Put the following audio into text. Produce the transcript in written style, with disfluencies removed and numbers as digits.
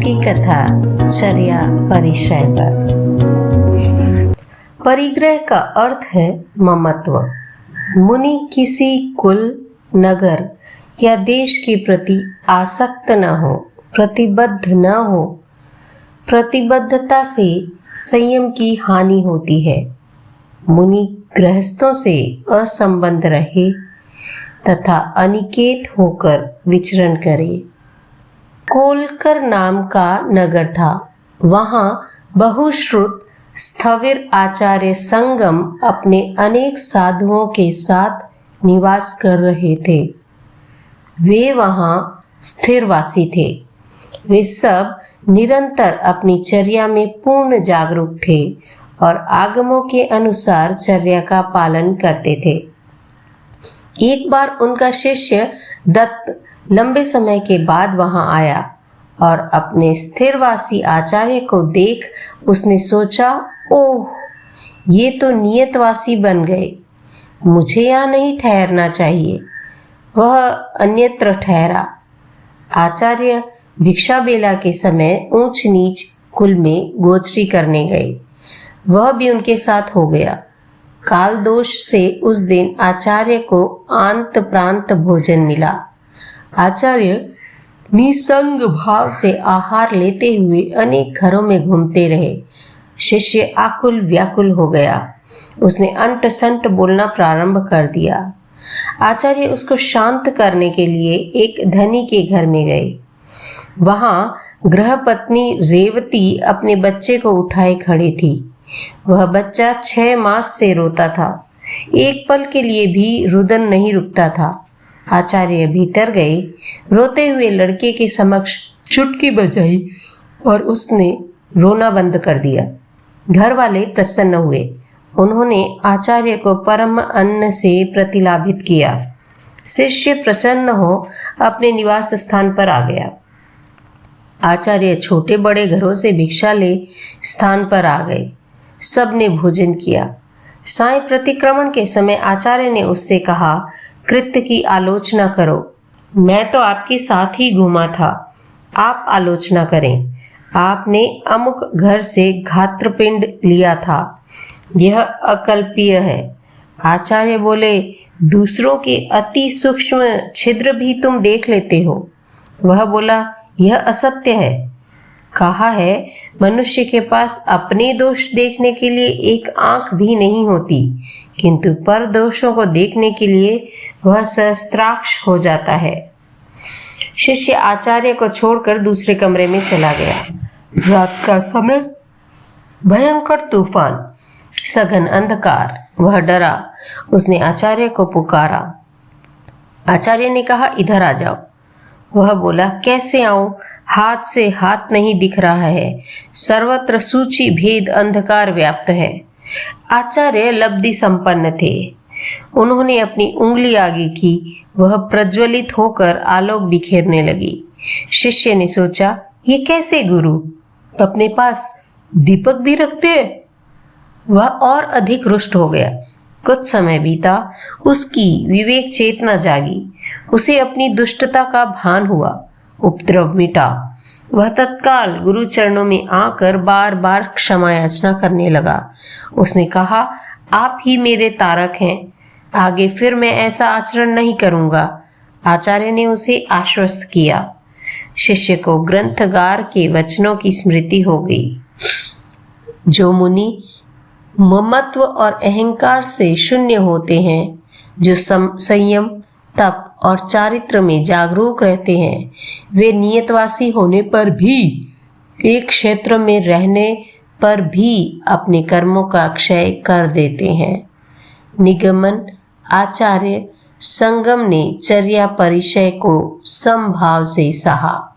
की कथा चर्या परिचय पर। परिग्रह का अर्थ है ममत्व। मुनि किसी कुल, नगर या देश के प्रति आसक्त न हो, प्रतिबद्ध न हो। प्रतिबद्धता से संयम की हानि होती है। मुनि गृहस्थों से असंबद्ध रहे तथा अनिकेत होकर विचरण करे। कोलकर नाम का नगर था। वहाँ बहुश्रुत स्थविर आचार्य संगम अपने अनेक साधुओं के साथ निवास कर रहे थे। वे वहाँ स्थिरवासी थे। वे सब निरंतर अपनी चर्या में पूर्ण जागरूक थे और आगमों के अनुसार चर्या का पालन करते थे। एक बार उनका शिष्य दत्त लंबे समय के बाद वहां आया और अपने स्थिरवासी आचार्य को देख उसने सोचा, ओह, ये तो नियतवासी बन गए, मुझे यहाँ नहीं ठहरना चाहिए। वह अन्यत्र ठहरा। आचार्य भिक्षा बेला के समय ऊंच नीच कुल में गोचरी करने गए। वह भी उनके साथ हो गया। काल दोष से उस दिन आचार्य को आंत प्रांत भोजन मिला। आचार्य निसंग भाव से आहार लेते हुए अनेक घरों में घूमते रहे। शिष्य आकुल व्याकुल हो गया। उसने अंट संट बोलना प्रारंभ कर दिया। आचार्य उसको शांत करने के लिए एक धनी के घर में गए। वहां गृहपत्नी रेवती अपने बच्चे को उठाए खड़ी थी। वह बच्चा 6 मास से रोता था। एक पल के लिए भी रुदन नहीं रुकता था। आचार्य भीतर गए, रोते हुए लड़के के समक्ष चुटकी बजाई और उसने रोना बंद कर दिया। घर वाले प्रसन्न हुए। उन्होंने आचार्य को परम अन्न से प्रतिलाभित किया। शिष्य प्रसन्न हो अपने निवास स्थान पर आ गया। आचार्य छोटे बड़े घरों से भिक्षा ले स्थान पर आ गए। सबने भोजन किया। साय प्रतिक्रमण के समय आचार्य ने उससे कहा, कृत्य की आलोचना करो। मैं तो आपके साथ ही घूमा था, आप आलोचना करें। आपने अमुक घर से घात्रपिंड लिया था, यह अकल्पीय है। आचार्य बोले, दूसरों के अति सूक्ष्म छिद्र भी तुम देख लेते हो। वह बोला, यह असत्य है। कहा है, मनुष्य के पास अपने दोष देखने के लिए एक आंख भी नहीं होती, किंतु पर दोषों को देखने के लिए वह सहस्त्राक्ष हो जाता है। शिष्य आचार्य को छोड़कर दूसरे कमरे में चला गया। रात का समय, भयंकर तूफान, सघन अंधकार। वह डरा। उसने आचार्य को पुकारा। आचार्य ने कहा, इधर आ जाओ। वह बोला, कैसे आऊं? हाथ से हाथ नहीं दिख रहा है। सर्वत्र सूची भेद अंधकार व्याप्त है। आचार्य लब्धि संपन्न थे। उन्होंने अपनी उंगली आगे की। वह प्रज्वलित होकर आलोक बिखेरने लगी। शिष्य ने सोचा, ये कैसे गुरु अपने पास दीपक भी रखते हैं? वह और अधिक रुष्ट हो गया। कुछ समय बीता। उसकी विवेक चेतना जागी। उसे अपनी दुष्टता का भान हुआ। उपद्रव मिटा। वह तत्काल गुरु चरणों में आकर बार बार क्षमा याचना करने लगा। उसने कहा, आप ही मेरे तारक हैं, आगे फिर मैं ऐसा आचरण नहीं करूंगा। आचार्य ने उसे आश्वस्त किया। शिष्य को ग्रंथगार के वचनों की स्मृति हो गई। जो मुनि ममत्व और अहंकार से शून्य होते हैं, जो संयम, तप और चारित्र में जागरूक रहते हैं, वे नियतवासी होने पर भी, एक क्षेत्र में रहने पर भी अपने कर्मों का क्षय कर देते हैं। निगमन। आचार्य संगम ने चर्या परिचय को समभाव से सहा।